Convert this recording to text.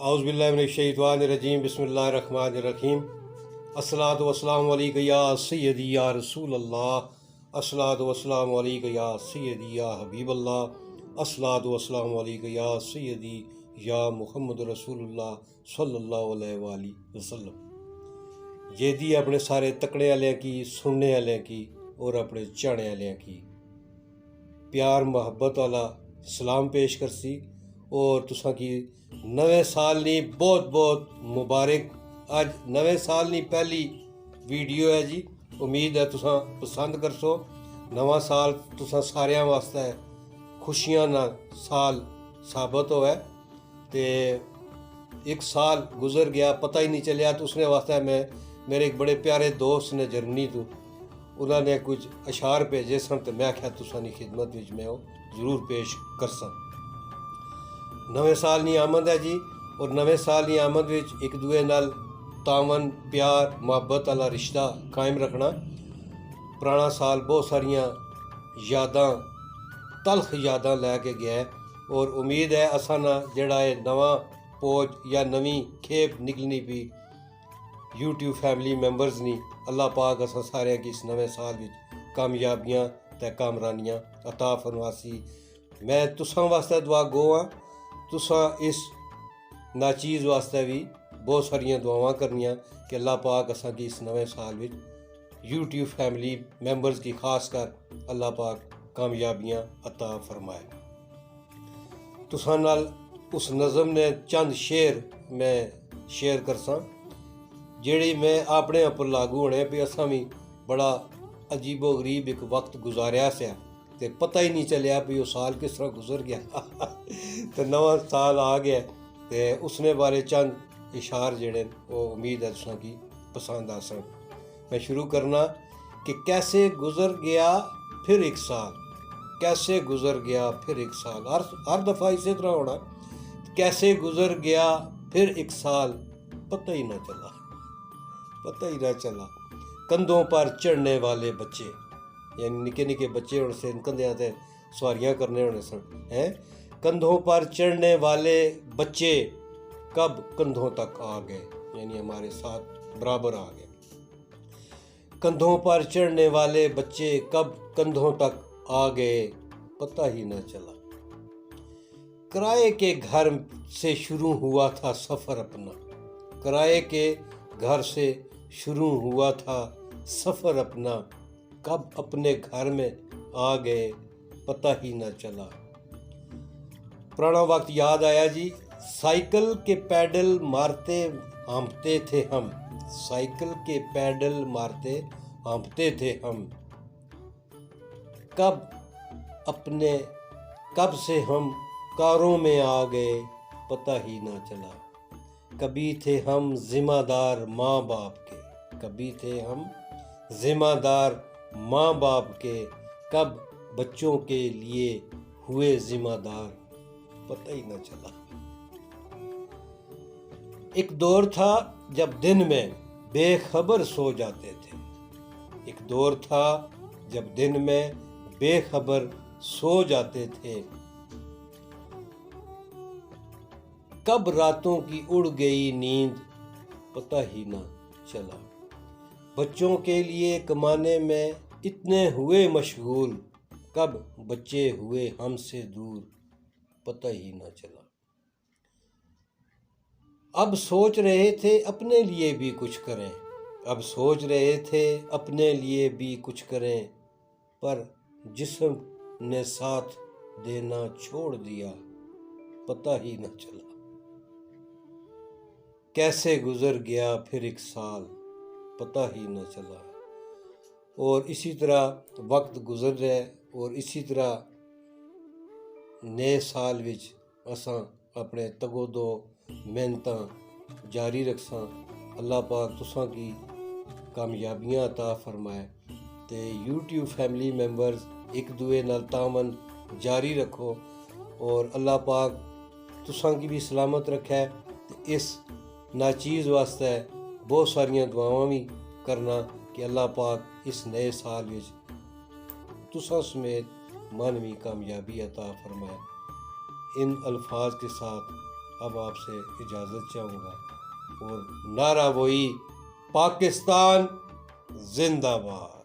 اعوذ باللہ من الشیطان الرجیم بسم اللہ الرحمن الرحیم الصلاۃ والسلام علیکہ یا سیدی یا رسول اللہ الصلاۃ والسلام علیکہ یا سیدی یا حبیب اللہ الصلاۃ والسلام علیکہ یا سیدی یا محمد رسول اللہ صلی اللہ علیہ وآلہ وسلم۔ یہ دی اپنے سارے تکڑے والے کی، سننے والے کی اور اپنے چانے والے کی پیار محبت والا سلام پیش کرسی اور تساں کی نویں سال نہیں بہت بہت مبارک۔ اج نویں سال نہیں پہلی ویڈیو ہے جی، امید ہے تساں پسند کرسو۔ نواں سال تساں ساریاں واسطے خوشیاں نہ سال ثابت ہوئے تے ایک سال گزر گیا پتہ ہی نہیں چلیا۔ تو اس نے واسطے میں میرے ایک بڑے پیارے دوست نے جرمنی تو انہوں نے کچھ اشعار بھیجے سن تو میں آخیا تساں دی خدمت وچ میں ضرور پیش کرساں۔ نویں سال نہیں آمد ہے جی، اور نویں سال نہیں آمد وچ ایک دوے نال تعاون پیار محبت والا رشتہ قائم رکھنا۔ پرانا سال بہت ساریاں یاداں تلخ یاداں لے کے گیا ہے، اور امید ہے اساں نا جڑا ہے نواں پوج یا نویں کھیپ نکلنی پی یوٹیوب فیملی ممبرز نی، اللہ پاک اساں سارے کی اس نویں سال وچ کامیابیاں تے کامرانیاں عطا فرماسی۔ میں تساں واسطے دعا گو ہاں، تساں اس ناچیز واسطے بھی بہت ساریاں دعاواں کرنیاں کہ اللہ پاک اساں کی اس نویں سال وچ یوٹیوب فیملی ممبرز کی خاص کر اللہ پاک کامیابیاں عطا فرمائے۔ تساں نال اس نظم نے چند شعر میں شیئر کرساں جیڑی میں اپنے اوپر لاگو ہونے پہ اساں بھی بڑا عجیب و غریب ایک وقت گزاریا سیا تے پتہ ہی نہیں چلیا بھی وہ سال کس طرح گزر گیا تو نواں سال آ گیا تے اس نے بارے چند اشعار جڑے وہ امید ہے تساں کی پسند آسن۔ میں شروع کرنا کہ کیسے گزر گیا پھر ایک سال، کیسے گزر گیا پھر ایک سال، ہر دفعہ اسی طرح ہونا، کیسے گزر گیا پھر ایک سال پتہ ہی نہ چلا، پتہ ہی نہ چلا۔ کندھوں پر چڑھنے والے بچے، یعنی نکے نکے بچے ہونے سے کندھیاں تے سواریاں کرنے ہونے سن ہیں، کندھوں پر چڑھنے والے بچے کب کندھوں تک آ گئے، یعنی ہمارے ساتھ برابر آ گئے۔ کندھوں پر چڑھنے والے بچے کب کندھوں تک آ گئے پتہ ہی نہ چلا۔ کرائے کے گھر سے شروع ہوا تھا سفر اپنا، کرائے کے گھر سے شروع ہوا تھا سفر اپنا، کب اپنے گھر میں آ گئے پتہ ہی نہ چلا۔ پرانا وقت یاد آیا جی، سائیکل کے پیڈل مارتے ہانپتے تھے ہم، سائیکل کے پیڈل مارتے ہانپتے تھے ہم، کب سے ہم کاروں میں آ گئے پتہ ہی نہ چلا۔ کبھی تھے ہم ذمہ دار ماں باپ کے، کبھی تھے ہم ذمہ دار ماں باپ کے، کب بچوں کے لیے ہوئے ذمہ دار پتہ ہی نہ چلا۔ ایک دور تھا جب دن میں بے خبر سو جاتے تھے، ایک دور تھا جب دن میں بے خبر سو جاتے تھے، کب راتوں کی اڑ گئی نیند پتہ ہی نہ چلا۔ بچوں کے لیے کمانے میں اتنے ہوئے مشغول، کب بچے ہوئے ہم سے دور پتہ ہی نہ چلا۔ اب سوچ رہے تھے اپنے لیے بھی کچھ کریں، اب سوچ رہے تھے اپنے لیے بھی کچھ کریں، پر جسم نے ساتھ دینا چھوڑ دیا پتہ ہی نہ چلا۔ کیسے گزر گیا پھر ایک سال پتہ ہی نہ چلا۔ اور اسی طرح وقت گزر رہے اور اسی طرح نئے سال وچ اساں اپنے تگو دو محنتاں جاری رکھساں۔ اللہ پاک تساں کی کامیابیاں عطا فرمائے تے یوٹیوب فیملی ممبرز ایک دوے نال تعاون جاری رکھو، اور اللہ پاک تساں کی بھی سلامت رکھے تے اس ناچیز واسطے بہت ساریاں دعاواں بھی کرنا کہ اللہ پاک اس نئے سال وچ تساں سمیت مانوی کامیابی عطا فرمائے۔ ان الفاظ کے ساتھ اب آپ سے اجازت چاہوں گا، اور نعرہ وہی پاکستان زندہ باد۔